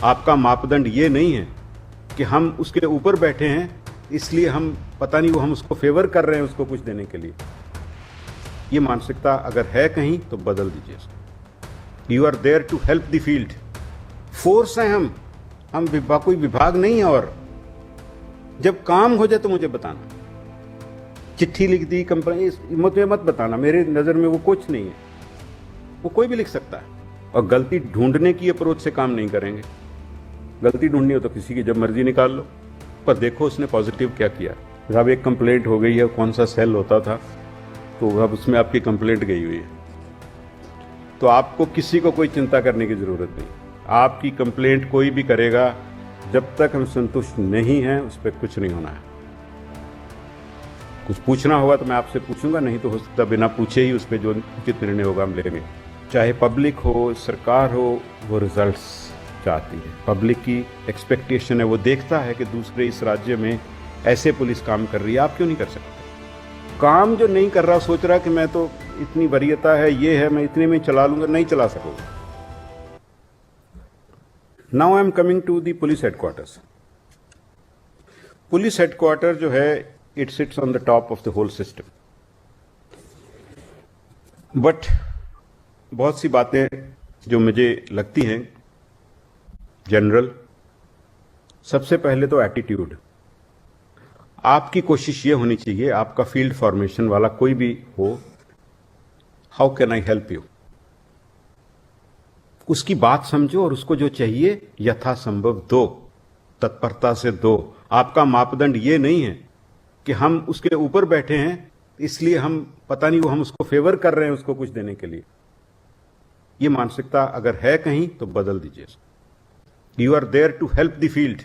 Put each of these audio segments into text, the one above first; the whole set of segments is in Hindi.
आपका मापदंड ये नहीं है कि हम उसके ऊपर बैठे हैं इसलिए हम पता नहीं वो हम उसको फेवर कर रहे हैं उसको कुछ देने के लिए। ये मानसिकता अगर है कहीं तो बदल दीजिए इसको। You are there to help the field. Force है हम कोई विभाग नहीं है। और जब काम हो जाए तो मुझे बताना। चिट्ठी लिख दी कंपनी, मुझे मत बताना, मेरे नजर में वो कुछ नहीं है। वो कोई भी लिख सकता है। और गलती ढूंढने की अप्रोच से काम नहीं करेंगे। गलती ढूंढनी हो तो किसी की जब मर्जी निकाल लो, पर देखो उसने पॉजिटिव क्या किया। साहब एक कंप्लेंट हो गई है, कौन सा सेल होता था, तो अब उसमें आपकी कंप्लेंट गई हुई है, तो आपको किसी को कोई चिंता करने की जरूरत नहीं। आपकी कंप्लेंट कोई भी करेगा, जब तक हम संतुष्ट नहीं हैं उस पर कुछ नहीं होना है। कुछ पूछना होगा तो मैं आपसे पूछूंगा, नहीं तो हो सकता बिना पूछे ही उस पर जो उचित निर्णय होगा हम लेंगे। चाहे पब्लिक हो, सरकार हो, वो रिजल्ट्स चाहती है। पब्लिक की एक्सपेक्टेशन है, वो देखता है कि दूसरे इस राज्य में ऐसे पुलिस काम कर रही है, आप क्यों नहीं कर सकते। काम जो नहीं कर रहा सोच रहा कि मैं तो इतनी वरीयता है, ये है, मैं इतने में चला लूंगा, नहीं चला सकोगे। Now I am coming to the police headquarters. Police headquarter जो है, it sits on the top of the whole system. But बहुत सी बातें जो मुझे लगती हैं जनरल, सबसे पहले तो एटीट्यूड। आपकी कोशिश ये होनी चाहिए, आपका फील्ड फॉर्मेशन वाला कोई भी हो, how can I help you, उसकी बात समझो और उसको जो चाहिए यथासंभव दो, तत्परता से दो। आपका मापदंड ये नहीं है कि हम उसके ऊपर बैठे हैं इसलिए हम पता नहीं वो हम उसको फेवर कर रहे हैं उसको कुछ देने के लिए। ये मानसिकता अगर है कहीं तो बदल दीजिए। You are there to help the field.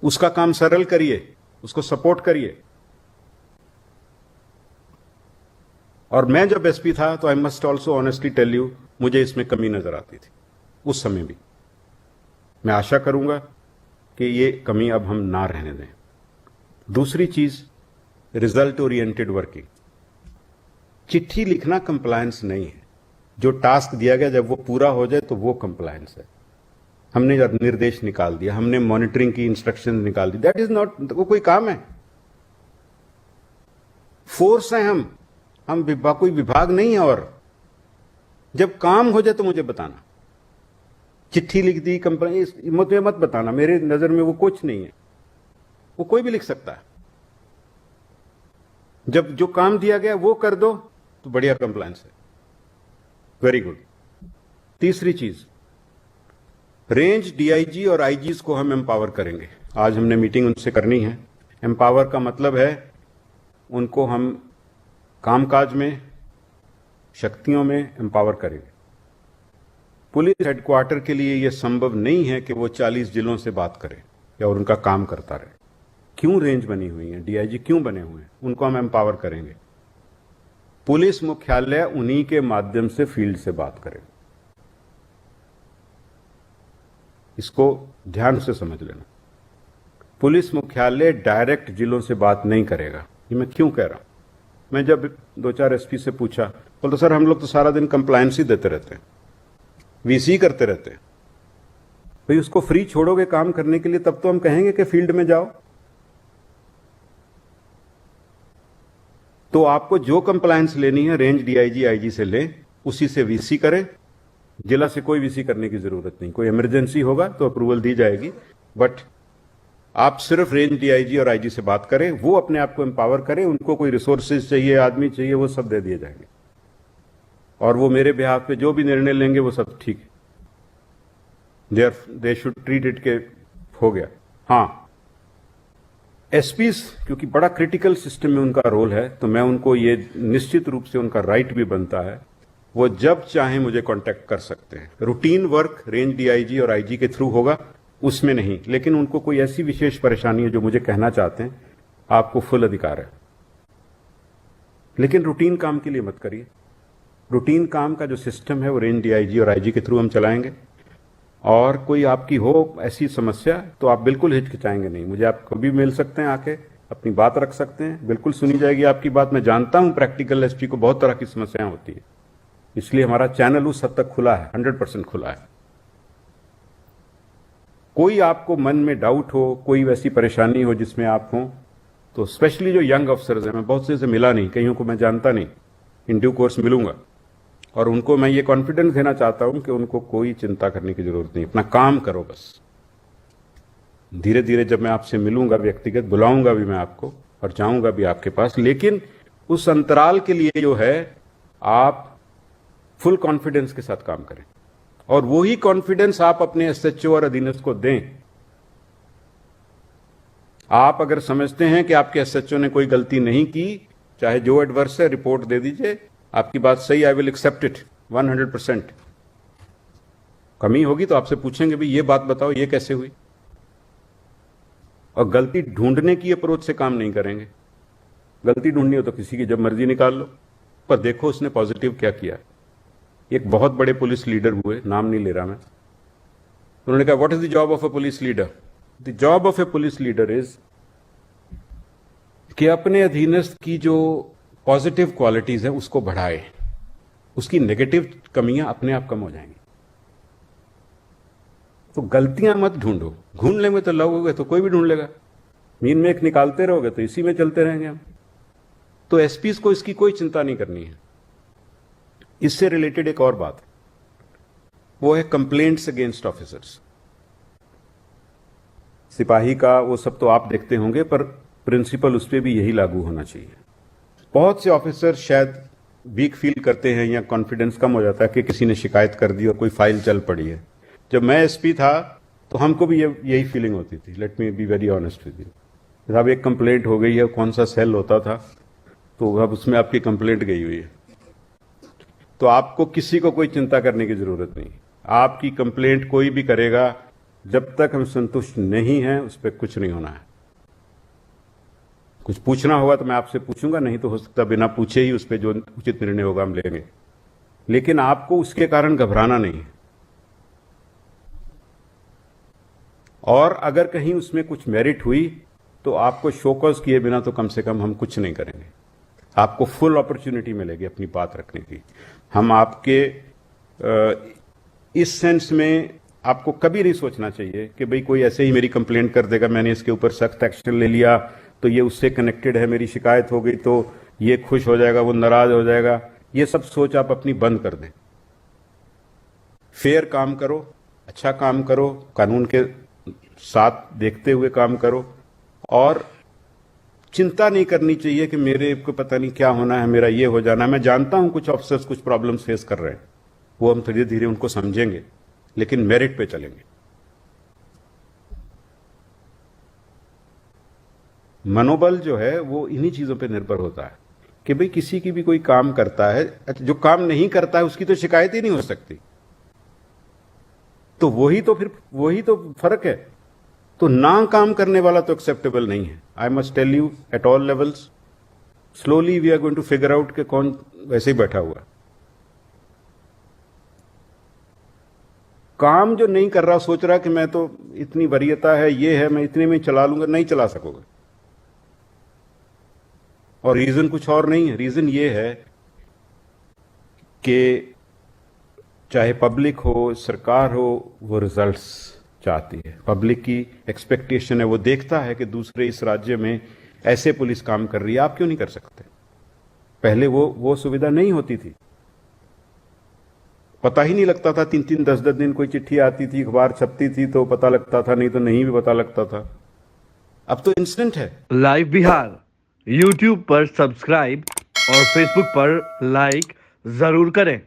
उसका काम सरल करिए, उसको सपोर्ट करिए। और मैं जब एसपी था तो I must also honestly tell you, मुझे इसमें कमी नजर आती थी उस समय भी। मैं आशा करूंगा कि ये कमी अब हम ना रहने दें। दूसरी चीज, रिजल्ट ओरिएंटेड वर्किंग। चिट्ठी लिखना कंप्लायंस नहीं है। जो टास्क दिया गया जब वो पूरा हो जाए तो वो कंप्लायंस है। हमने निर्देश निकाल दिया, हमने मॉनिटरिंग की इंस्ट्रक्शन निकाल दी, दैट इज नॉट, वो कोई काम है। फोर्स है हम कोई विभाग नहीं है। और जब काम हो जाए तो मुझे बताना। चिट्ठी लिख दी कंपनी, मुझे मत बताना, मेरे नजर में वो कुछ नहीं है। वो कोई भी लिख सकता है। जब जो काम दिया गया वो कर दो तो बढ़िया कंप्लायंस है। Very good. तीसरी चीज, रेंज डीआईजी और आईजीज को हम एम्पावर करेंगे। आज हमने मीटिंग उनसे करनी है। एम्पावर का मतलब है उनको हम कामकाज में, शक्तियों में एम्पावर करेंगे। पुलिस हेडक्वार्टर के लिए यह संभव नहीं है कि वो 40 जिलों से बात करे या और उनका काम करता रहे। क्यों रेंज बनी हुई है, डीआईजी क्यों बने हुए हैं, उनको हम एम्पावर करेंगे। पुलिस मुख्यालय उन्हीं के माध्यम से फील्ड से बात करें। इसको ध्यान से समझ लेना। पुलिस मुख्यालय डायरेक्ट जिलों से बात नहीं करेगा। ये मैं क्यों कह रहा हूं, मैं जब 2-4 एसपी से पूछा, बोलते सर हम लोग तो सारा दिन कंप्लायंस ही देते रहते हैं, वीसी करते रहते हैं। भाई उसको फ्री छोड़ोगे काम करने के लिए तब तो हम कहेंगे कि फील्ड में जाओ। तो आपको जो कंप्लायंस लेनी है रेंज डीआईजी आईजी से लें, उसी से वीसी करें। जिला से कोई वीसी करने की जरूरत नहीं। कोई इमरजेंसी होगा तो अप्रूवल दी जाएगी, बट आप सिर्फ रेंज डीआईजी और आईजी से बात करें। वो अपने आप को एम्पावर करें। उनको कोई रिसोर्सेज चाहिए, आदमी चाहिए, वो सब दे दिए जाएंगे। और वो मेरे बिहाफ पे जो भी निर्णय लेंगे वो सब ठीक है। दे शुड ट्रीट इट के हो गया। हाँ, एसपीज क्योंकि बड़ा क्रिटिकल सिस्टम में उनका रोल है, तो मैं उनको ये निश्चित रूप से उनका राइट भी बनता है, वो जब चाहे मुझे कांटेक्ट कर सकते हैं। रूटीन वर्क रेंज डीआईजी और आईजी के थ्रू होगा, उसमें नहीं। लेकिन उनको कोई ऐसी विशेष परेशानी है जो मुझे कहना चाहते हैं, आपको फुल अधिकार है। लेकिन रूटीन काम के लिए मत करिए। रूटीन काम का जो सिस्टम है वो रेंज डीआईजी और आईजी के थ्रू हम चलाएंगे। और कोई आपकी हो ऐसी समस्या तो आप बिल्कुल हिचकिचाएंगे नहीं। मुझे आप कभी मिल सकते हैं, आके अपनी बात रख सकते हैं, बिल्कुल सुनी जाएगी आपकी बात। मैं जानता हूं प्रैक्टिकल एसपी को बहुत तरह की समस्याएं होती है, इसलिए हमारा चैनल उस हद तक खुला है, 100% खुला है। कोई आपको मन में डाउट हो, कोई वैसी परेशानी हो जिसमें आप हों, तो स्पेशली जो यंग अफसर्स हैं, मैं बहुत से मिला नहीं, कईयों को मैं जानता नहीं, इन ड्यू कोर्स मिलूंगा, और उनको मैं ये कॉन्फिडेंस देना चाहता हूं कि उनको कोई चिंता करने की जरूरत नहीं, अपना काम करो बस। धीरे धीरे जब मैं आपसे मिलूंगा व्यक्तिगत, बुलाऊंगा भी मैं आपको और जाऊंगा भी आपके पास, लेकिन उस अंतराल के लिए जो है आप फुल कॉन्फिडेंस के साथ काम करें, और वही कॉन्फिडेंस आप अपने एसएचओ और अधीनस्थ को दें। आप अगर समझते हैं कि आपके एसएचओ ने कोई गलती नहीं की, चाहे जो एडवर्स है, रिपोर्ट दे दीजिए, आपकी बात सही, आई विल एक्सेप्ट इट 100%। कमी होगी तो आपसे पूछेंगे भी ये बात बताओ, ये कैसे हुई, और गलती ढूंढने की अप्रोच से काम नहीं करेंगे। गलती ढूंढनी हो तो किसी की जब मर्जी निकाल लो, पर देखो उसने पॉजिटिव क्या किया। एक बहुत बड़े पुलिस लीडर हुए, नाम नहीं ले रहा मैं, उन्होंने कहा what is the job of a police leader? The job of A police leader is कि अपने अधीनस्थ की जो पॉजिटिव क्वालिटीज है उसको बढ़ाए, उसकी नेगेटिव कमियां अपने आप कम हो जाएंगी। तो गलतियां मत ढूंढो, ढूंढ लेंगे तो लगोगे तो कोई भी ढूंढ लेगा, मीन में एक निकालते रहोगे तो इसी में चलते रहेंगे हम। तो एसपीज को इसकी कोई चिंता नहीं करनी है। इससे रिलेटेड एक और बात, वो है कंप्लेंट्स अगेंस्ट ऑफिसर्स। सिपाही का वो सब तो आप देखते होंगे, पर प्रिंसिपल उस पर भी यही लागू होना चाहिए। बहुत से ऑफिसर शायद वीक फील करते हैं या कॉन्फिडेंस कम हो जाता है कि किसी ने शिकायत कर दी और कोई फाइल चल पड़ी है। जब मैं एसपी था तो हमको भी यही फीलिंग होती थी। Let me be very honest with you, साहब एक कंप्लेंट हो गई है, कौन सा सेल होता था, तो अब उसमें आपकी कंप्लेंट गई हुई है, तो आपको किसी को कोई चिंता करने की जरूरत नहीं। आपकी कंप्लेंट कोई भी करेगा, जब तक हम संतुष्ट नहीं हैं उस पर कुछ नहीं होना है। कुछ पूछना होगा तो मैं आपसे पूछूंगा, नहीं तो हो सकता बिना पूछे ही उस पर जो उचित निर्णय होगा हम लेंगे, लेकिन आपको उसके कारण घबराना नहीं है। और अगर कहीं उसमें कुछ मेरिट हुई तो आपको शोकॉज किए बिना तो कम से कम हम कुछ नहीं करेंगे। आपको फुल अपॉर्चुनिटी मिलेगी अपनी बात रखने की। हम आपके इस सेंस में आपको कभी नहीं सोचना चाहिए कि भाई कोई ऐसे ही मेरी कंप्लेंट कर देगा, मैंने इसके ऊपर सख्त एक्शन ले लिया तो ये उससे कनेक्टेड है, मेरी शिकायत हो गई तो ये खुश हो जाएगा, वो नाराज हो जाएगा। ये सब सोच आप अपनी बंद कर दें। फेयर काम करो, अच्छा काम करो, कानून के साथ देखते हुए काम करो, और चिंता नहीं करनी चाहिए कि मेरे को पता नहीं क्या होना है, मेरा ये हो जाना है। मैं जानता हूं कुछ ऑफिसर्स कुछ प्रॉब्लम फेस कर रहे हैं, वो हम धीरे धीरे उनको समझेंगे, लेकिन मेरिट पे चलेंगे। मनोबल जो है वो इन्हीं चीजों पे निर्भर होता है कि भाई किसी की भी कोई काम करता है, जो काम नहीं करता है उसकी तो शिकायत ही नहीं हो सकती, तो वही तो फर्क है। तो ना काम करने वाला तो एक्सेप्टेबल नहीं है। I must tell you at all levels, slowly we are going to figure out कि कौन वैसे ही बैठा हुआ। काम जो नहीं कर रहा, सोच रहा कि मैं तो इतनी वरीयता है, ये है, मैं इतने में चला लूंगा, नहीं चला सकोगे। और रीजन कुछ और नहीं है, रीजन ये है कि चाहे पब्लिक हो, सरकार हो, वो रिजल्ट्स चाहती है। पब्लिक की एक्सपेक्टेशन है, वो देखता है कि दूसरे इस राज्य में ऐसे पुलिस काम कर रही है, आप क्यों नहीं कर सकते। पहले वो सुविधा नहीं होती थी, पता ही नहीं लगता था। 3-3, 10-10 दिन कोई चिट्ठी आती थी, अखबार छपती थी तो पता लगता था, नहीं तो नहीं भी पता लगता था। अब तो इंस्टेंट है। लाइव बिहार YouTube पर सब्सक्राइब और Facebook पर लाइक जरूर करें।